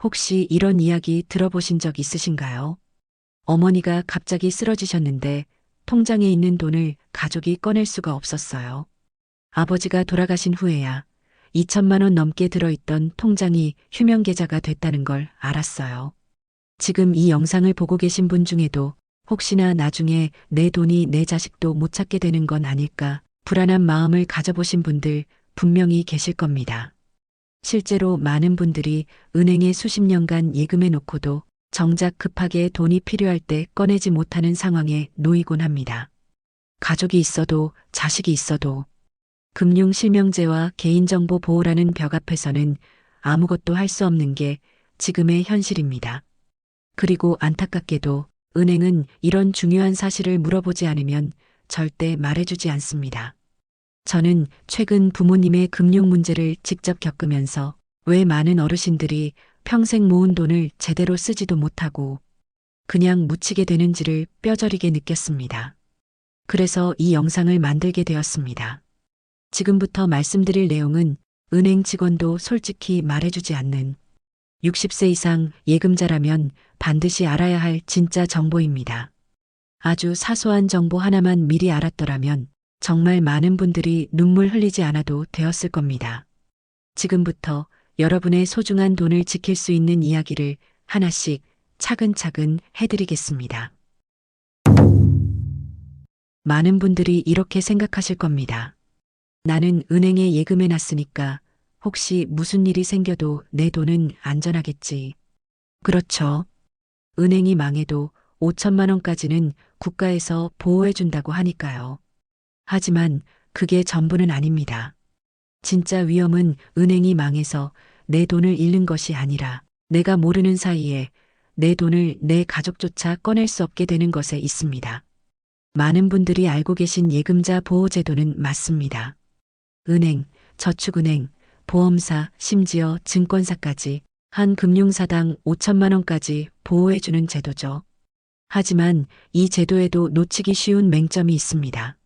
혹시 이런 이야기 들어보신 적 있으신가요? 어머니가 갑자기 쓰러지셨는데 통장에 있는 돈을 가족이 꺼낼 수가 없었어요. 아버지가 돌아가신 후에야 2천만 원 넘게 들어있던 통장이 휴면계좌가 됐다는 걸 알았어요. 지금 이 영상을 보고 계신 분 중에도 혹시나 나중에 내 돈이 내 자식도 못 찾게 되는 건 아닐까 불안한 마음을 가져보신 분들 분명히 계실 겁니다. 실제로 많은 분들이 은행에 수십 년간 예금해 놓고도 정작 급하게 돈이 필요할 때 꺼내지 못하는 상황에 놓이곤 합니다. 가족이 있어도 자식이 있어도 금융실명제와 개인정보 보호라는 벽 앞에서는 아무것도 할 수 없는 게 지금의 현실입니다. 그리고 안타깝게도 은행은 이런 중요한 사실을 물어보지 않으면 절대 말해주지 않습니다. 저는 최근 부모님의 금융 문제를 직접 겪으면서 왜 많은 어르신들이 평생 모은 돈을 제대로 쓰지도 못하고 그냥 묻히게 되는지를 뼈저리게 느꼈습니다. 그래서 이 영상을 만들게 되었습니다. 지금부터 말씀드릴 내용은 은행 직원도 솔직히 말해주지 않는 60세 이상 예금자라면 반드시 알아야 할 진짜 정보입니다. 아주 사소한 정보 하나만 미리 알았더라면 정말 많은 분들이 눈물 흘리지 않아도 되었을 겁니다. 지금부터 여러분의 소중한 돈을 지킬 수 있는 이야기를 하나씩 차근차근 해드리겠습니다. 많은 분들이 이렇게 생각하실 겁니다. 나는 은행에 예금해 놨으니까 혹시 무슨 일이 생겨도 내 돈은 안전하겠지. 그렇죠. 은행이 망해도 5천만 원까지는 국가에서 보호해준다고 하니까요. 하지만 그게 전부는 아닙니다. 진짜 위험은 은행이 망해서 내 돈을 잃는 것이 아니라 내가 모르는 사이에 내 돈을 내 가족조차 꺼낼 수 없게 되는 것에 있습니다. 많은 분들이 알고 계신 예금자 보호제도는 맞습니다. 은행, 저축은행, 보험사, 심지어 증권사까지 한 금융사당 5천만 원까지 보호해주는 제도죠. 하지만 이 제도에도 놓치기 쉬운 맹점이 있습니다.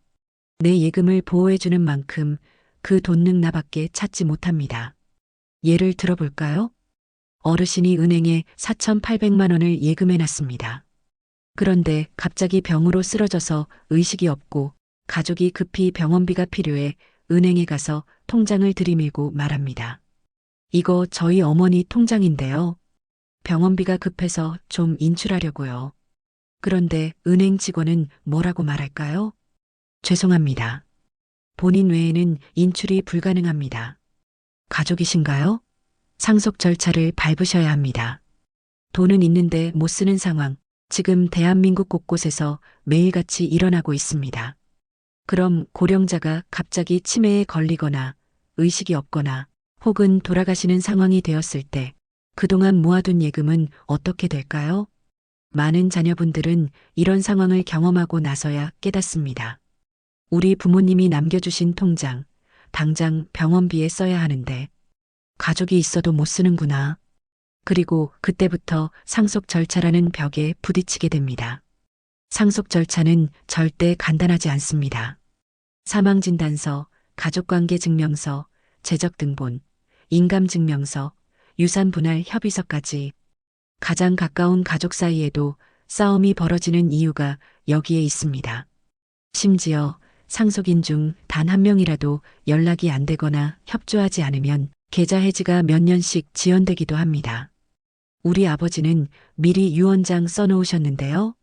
내 예금을 보호해주는 만큼 그 돈은 나밖에 찾지 못합니다. 예를 들어볼까요? 어르신이 은행에 4,800만 원을 예금해 놨습니다. 그런데 갑자기 병으로 쓰러져서 의식이 없고 가족이 급히 병원비가 필요해 은행에 가서 통장을 들이밀고 말합니다. 이거 저희 어머니 통장인데요. 병원비가 급해서 좀 인출하려고요. 그런데 은행 직원은 뭐라고 말할까요? 죄송합니다. 본인 외에는 인출이 불가능합니다. 가족이신가요? 상속 절차를 밟으셔야 합니다. 돈은 있는데 못 쓰는 상황, 지금 대한민국 곳곳에서 매일같이 일어나고 있습니다. 그럼 고령자가 갑자기 치매에 걸리거나 의식이 없거나 혹은 돌아가시는 상황이 되었을 때 그동안 모아둔 예금은 어떻게 될까요? 많은 자녀분들은 이런 상황을 경험하고 나서야 깨닫습니다. 우리 부모님이 남겨주신 통장, 당장 병원비에 써야 하는데 가족이 있어도 못 쓰는구나. 그리고 그때부터 상속 절차라는 벽에 부딪히게 됩니다. 상속 절차는 절대 간단하지 않습니다. 사망진단서, 가족관계증명서, 재적등본, 인감증명서, 유산분할 협의서까지 가장 가까운 가족 사이에도 싸움이 벌어지는 이유가 여기에 있습니다. 심지어 상속인 중 단 한 명이라도 연락이 안 되거나 협조하지 않으면 계좌 해지가 몇 년씩 지연되기도 합니다. 우리 아버지는 미리 유언장 써놓으셨는데요.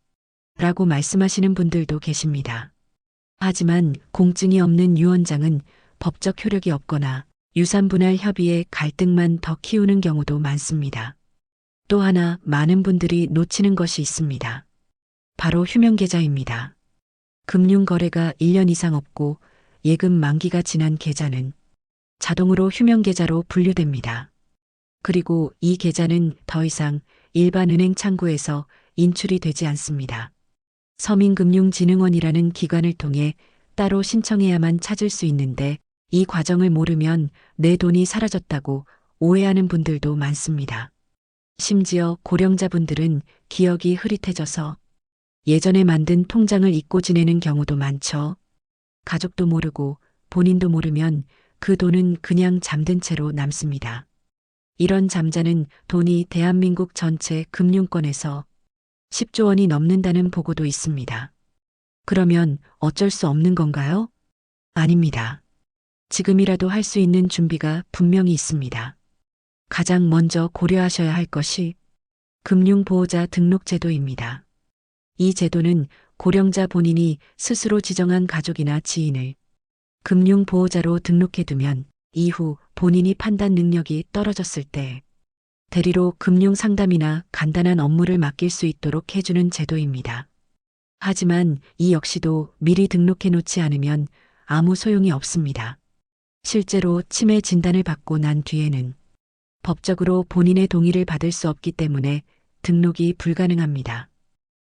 라고 말씀하시는 분들도 계십니다. 하지만 공증이 없는 유언장은 법적 효력이 없거나 유산분할 협의에 갈등만 더 키우는 경우도 많습니다. 또 하나 많은 분들이 놓치는 것이 있습니다. 바로 휴면계좌입니다. 금융거래가 1년 이상 없고 예금 만기가 지난 계좌는 자동으로 휴면계좌로 분류됩니다. 그리고 이 계좌는 더 이상 일반 은행 창구에서 인출이 되지 않습니다. 서민금융진흥원이라는 기관을 통해 따로 신청해야만 찾을 수 있는데 이 과정을 모르면 내 돈이 사라졌다고 오해하는 분들도 많습니다. 심지어 고령자분들은 기억이 흐릿해져서 예전에 만든 통장을 잊고 지내는 경우도 많죠. 가족도 모르고 본인도 모르면 그 돈은 그냥 잠든 채로 남습니다. 이런 잠자는 돈이 대한민국 전체 금융권에서 10조 원이 넘는다는 보고도 있습니다. 그러면 어쩔 수 없는 건가요? 아닙니다. 지금이라도 할 수 있는 준비가 분명히 있습니다. 가장 먼저 고려하셔야 할 것이 금융보호자 등록제도입니다. 이 제도는 고령자 본인이 스스로 지정한 가족이나 지인을 금융보호자로 등록해두면 이후 본인이 판단 능력이 떨어졌을 때 대리로 금융상담이나 간단한 업무를 맡길 수 있도록 해주는 제도입니다. 하지만 이 역시도 미리 등록해 놓지 않으면 아무 소용이 없습니다. 실제로 치매 진단을 받고 난 뒤에는 법적으로 본인의 동의를 받을 수 없기 때문에 등록이 불가능합니다.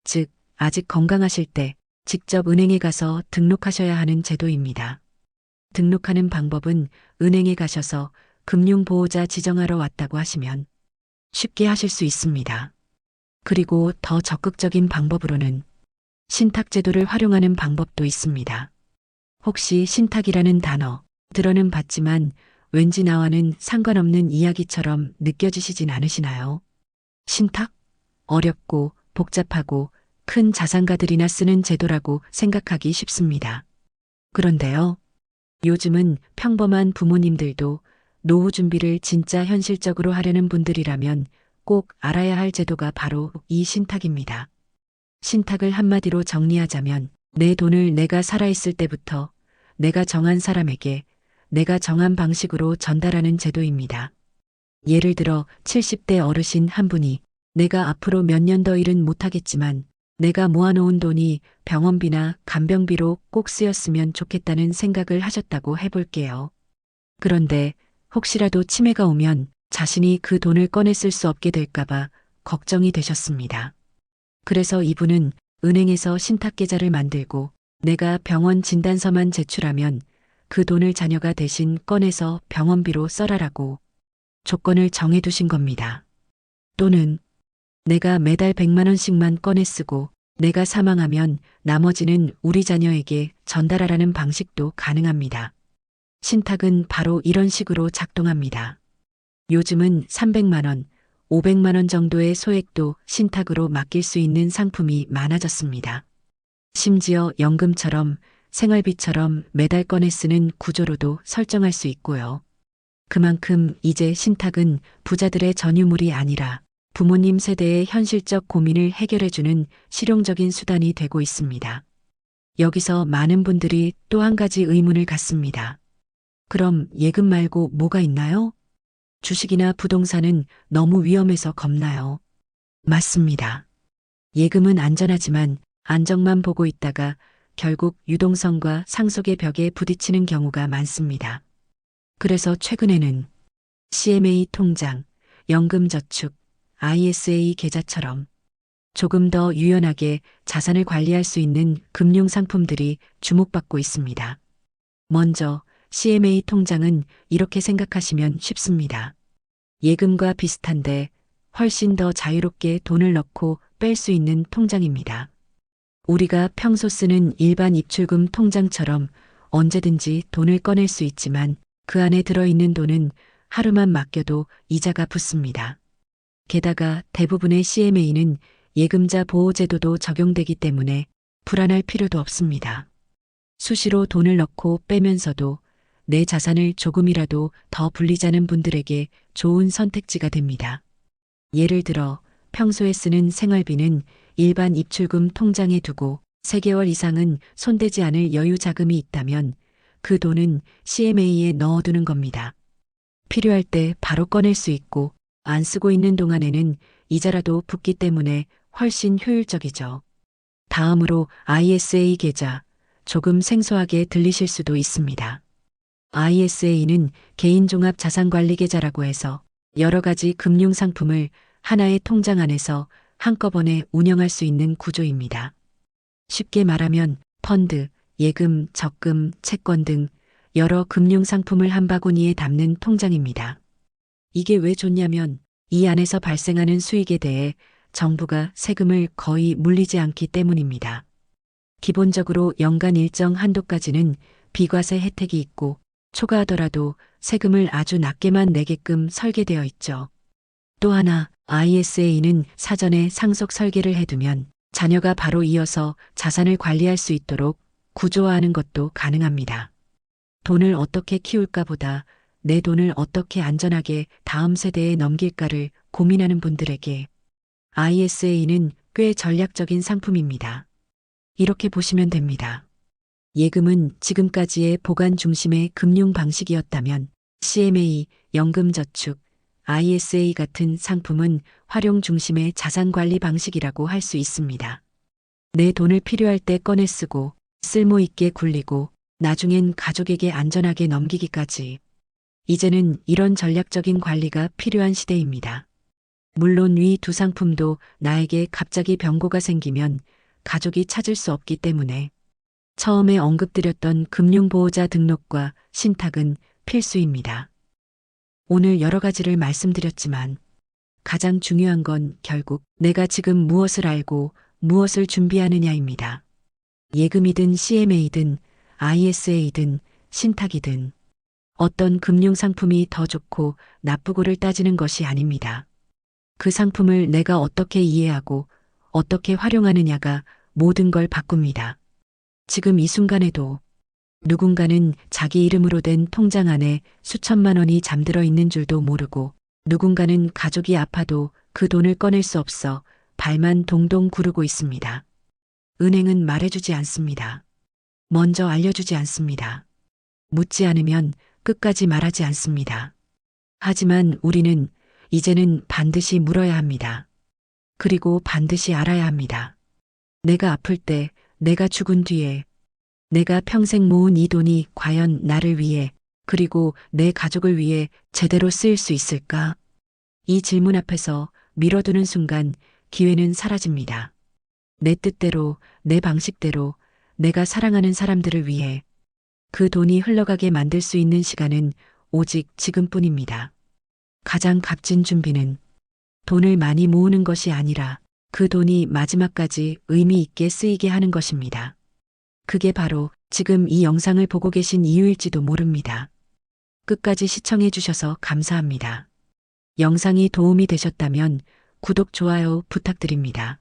즉, 아직 건강하실 때 직접 은행에 가서 등록하셔야 하는 제도입니다. 등록하는 방법은 은행에 가셔서 금융보호자 지정하러 왔다고 하시면 쉽게 하실 수 있습니다. 그리고 더 적극적인 방법으로는 신탁제도를 활용하는 방법도 있습니다. 혹시 신탁이라는 단어 들어는 봤지만 왠지 나와는 상관없는 이야기처럼 느껴지시진 않으시나요? 신탁? 어렵고 복잡하고 큰 자산가들이나 쓰는 제도라고 생각하기 쉽습니다. 그런데요, 요즘은 평범한 부모님들도 노후 준비를 진짜 현실적으로 하려는 분들이라면 꼭 알아야 할 제도가 바로 이 신탁입니다. 신탁을 한마디로 정리하자면 내 돈을 내가 살아있을 때부터 내가 정한 사람에게 내가 정한 방식으로 전달하는 제도입니다. 예를 들어 70대 어르신 한 분이 내가 앞으로 몇 년 더 일은 못하겠지만 내가 모아놓은 돈이 병원비나 간병비로 꼭 쓰였으면 좋겠다는 생각을 하셨다고 해볼게요. 그런데 혹시라도 치매가 오면 자신이 그 돈을 꺼내 쓸 수 없게 될까봐 걱정이 되셨습니다. 그래서 이분은 은행에서 신탁계좌를 만들고 내가 병원 진단서만 제출하면 그 돈을 자녀가 대신 꺼내서 병원비로 써라라고 조건을 정해두신 겁니다. 또는 내가 매달 100만 원씩만 꺼내 쓰고 내가 사망하면 나머지는 우리 자녀에게 전달하라는 방식도 가능합니다. 신탁은 바로 이런 식으로 작동합니다. 요즘은 300만 원, 500만 원 정도의 소액도 신탁으로 맡길 수 있는 상품이 많아졌습니다. 심지어 연금처럼 생활비처럼 매달 꺼내 쓰는 구조로도 설정할 수 있고요. 그만큼 이제 신탁은 부자들의 전유물이 아니라 부모님 세대의 현실적 고민을 해결해주는 실용적인 수단이 되고 있습니다. 여기서 많은 분들이 또 한 가지 의문을 갖습니다. 그럼 예금 말고 뭐가 있나요? 주식이나 부동산은 너무 위험해서 겁나요? 맞습니다. 예금은 안전하지만 안정만 보고 있다가 결국 유동성과 상속의 벽에 부딪히는 경우가 많습니다. 그래서 최근에는 CMA 통장, 연금저축, ISA 계좌처럼 조금 더 유연하게 자산을 관리할 수 있는 금융상품들이 주목받고 있습니다. 먼저 CMA 통장은 이렇게 생각하시면 쉽습니다. 예금과 비슷한데 훨씬 더 자유롭게 돈을 넣고 뺄 수 있는 통장입니다. 우리가 평소 쓰는 일반 입출금 통장처럼 언제든지 돈을 꺼낼 수 있지만 그 안에 들어있는 돈은 하루만 맡겨도 이자가 붙습니다. 게다가 대부분의 CMA는 예금자 보호제도도 적용되기 때문에 불안할 필요도 없습니다. 수시로 돈을 넣고 빼면서도 내 자산을 조금이라도 더 불리자는 분들에게 좋은 선택지가 됩니다. 예를 들어 평소에 쓰는 생활비는 일반 입출금 통장에 두고 3개월 이상은 손대지 않을 여유 자금이 있다면 그 돈은 CMA에 넣어두는 겁니다. 필요할 때 바로 꺼낼 수 있고 안 쓰고 있는 동안에는 이자라도 붙기 때문에 훨씬 효율적이죠. 다음으로 ISA 계좌, 조금 생소하게 들리실 수도 있습니다. ISA는 개인종합자산관리계좌라고 해서 여러 가지 금융상품을 하나의 통장 안에서 한꺼번에 운영할 수 있는 구조입니다. 쉽게 말하면 펀드, 예금, 적금, 채권 등 여러 금융상품을 한 바구니에 담는 통장입니다. 이게 왜 좋냐면 이 안에서 발생하는 수익에 대해 정부가 세금을 거의 물리지 않기 때문입니다. 기본적으로 연간 일정 한도까지는 비과세 혜택이 있고 초과하더라도 세금을 아주 낮게만 내게끔 설계되어 있죠. 또 하나, ISA는 사전에 상속 설계를 해두면 자녀가 바로 이어서 자산을 관리할 수 있도록 구조화하는 것도 가능합니다. 돈을 어떻게 키울까 보다 내 돈을 어떻게 안전하게 다음 세대에 넘길까를 고민하는 분들에게 ISA는 꽤 전략적인 상품입니다. 이렇게 보시면 됩니다. 예금은 지금까지의 보관 중심의 금융 방식이었다면 CMA, 연금저축, ISA 같은 상품은 활용 중심의 자산관리 방식이라고 할 수 있습니다. 내 돈을 필요할 때 꺼내 쓰고 쓸모있게 굴리고 나중엔 가족에게 안전하게 넘기기까지. 이제는 이런 전략적인 관리가 필요한 시대입니다. 물론 위 두 상품도 나에게 갑자기 병고가 생기면 가족이 찾을 수 없기 때문에 처음에 언급드렸던 금융보호자 등록과 신탁은 필수입니다. 오늘 여러 가지를 말씀드렸지만 가장 중요한 건 결국 내가 지금 무엇을 알고 무엇을 준비하느냐입니다. 예금이든 CMA든 ISA든 신탁이든 어떤 금융상품이 더 좋고 나쁘고를 따지는 것이 아닙니다. 그 상품을 내가 어떻게 이해하고 어떻게 활용하느냐가 모든 걸 바꿉니다. 지금 이 순간에도 누군가는 자기 이름으로 된 통장 안에 수천만 원이 잠들어 있는 줄도 모르고 누군가는 가족이 아파도 그 돈을 꺼낼 수 없어 발만 동동 구르고 있습니다. 은행은 말해주지 않습니다. 먼저 알려주지 않습니다. 묻지 않으면 끝까지 말하지 않습니다. 하지만 우리는 이제는 반드시 물어야 합니다. 그리고 반드시 알아야 합니다. 내가 아플 때, 내가 죽은 뒤에, 내가 평생 모은 이 돈이 과연 나를 위해, 그리고 내 가족을 위해 제대로 쓰일 수 있을까? 이 질문 앞에서 밀어두는 순간 기회는 사라집니다. 내 뜻대로, 내 방식대로, 내가 사랑하는 사람들을 위해 그 돈이 흘러가게 만들 수 있는 시간은 오직 지금뿐입니다. 가장 값진 준비는 돈을 많이 모으는 것이 아니라 그 돈이 마지막까지 의미 있게 쓰이게 하는 것입니다. 그게 바로 지금 이 영상을 보고 계신 이유일지도 모릅니다. 끝까지 시청해 주셔서 감사합니다. 영상이 도움이 되셨다면 구독, 좋아요 부탁드립니다.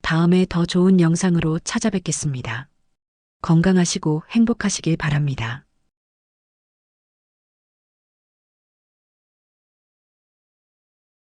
다음에 더 좋은 영상으로 찾아뵙겠습니다. 건강하시고 행복하시길 바랍니다.